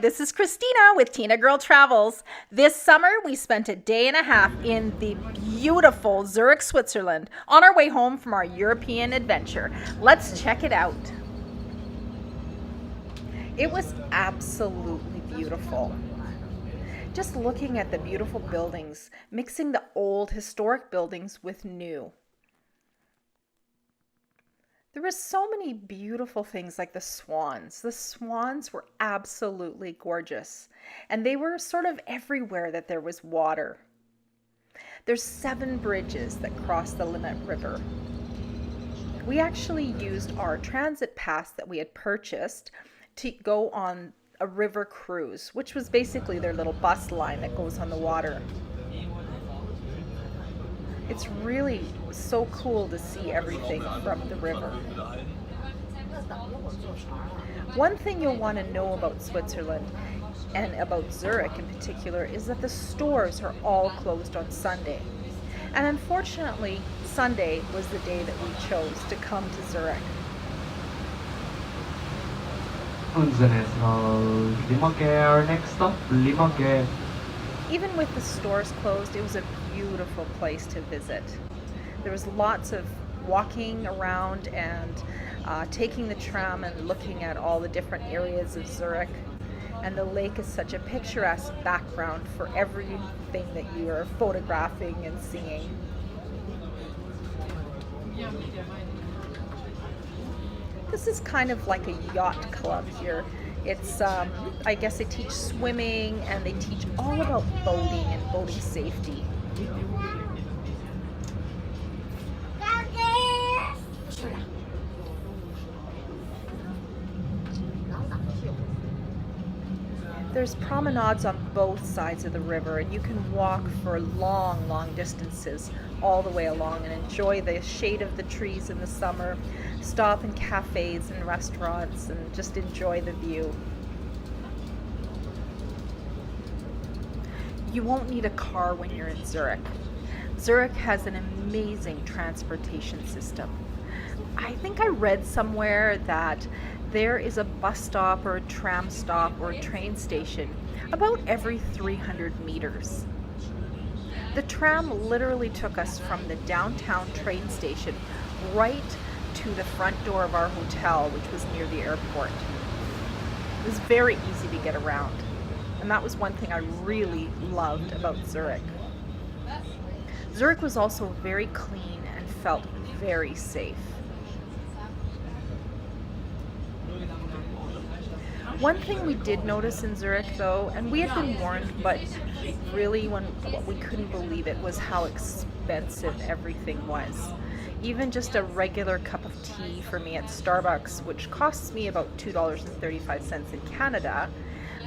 this is Christina with Tinagirl Travels. This summer, we spent a day and a half in the beautiful Zürich, Switzerland, on our way home from our European adventure. Let's check it out. It was absolutely beautiful. Just looking at the beautiful buildings, mixing the old historic buildings with new. There were so many beautiful things like the swans. The swans were absolutely gorgeous, and they were sort of everywhere that there was water. There's 7 bridges that cross the Limmat River. We actually used our transit pass that we had purchased to go on a river cruise, which was basically their little bus line that goes on the water. It's really so cool to see everything from the river. One thing you'll want to know about Switzerland and about Zurich in particular is that the stores are all closed on Sunday. And unfortunately, Sunday was the day that we chose to come to Zurich. Our next stop, Limmat. Even with the stores closed, it was a beautiful place to visit. There was lots of walking around and taking the tram and looking at all the different areas of Zurich. And the lake is such a picturesque background for everything that you are photographing and seeing. This is kind of like a yacht club here. It's, I guess they teach swimming and they teach all about boating and boating safety. There's promenades on both sides of the river, and you can walk for long, long distances all the way along and enjoy the shade of the trees in the summer, stop in cafes and restaurants and just enjoy the view. You won't need a car when you're in Zurich. Zurich has an amazing transportation system. I think I read somewhere that there is a bus stop or a tram stop or a train station about every 300 meters. The tram literally took us from the downtown train station right to the front door of our hotel, which was near the airport. It was very easy to get around, and that was one thing I really loved about Zurich. Zurich was also very clean and felt very safe. One thing we did notice in Zurich though, and we had been warned, but really what we couldn't believe it was how expensive everything was. Even just a regular cup of tea for me at Starbucks, which costs me about $2.35 in Canada,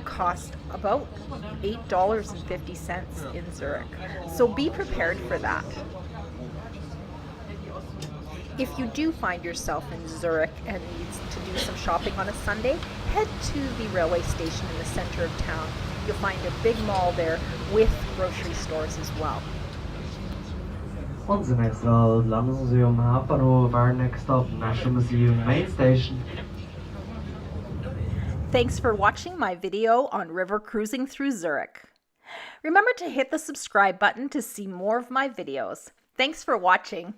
cost about $8.50 in Zurich. So be prepared for that. If you do find yourself in Zurich and need to do some shopping on a Sunday, head to the railway station in the center of town. You'll find a big mall there with grocery stores as well. Und zunächst landen Sie am Hauptbahnhof. Our next stop, National Museum Main Station. Thanks for watching my video on river cruising through Zurich. Remember to hit the subscribe button to see more of my videos. Thanks for watching.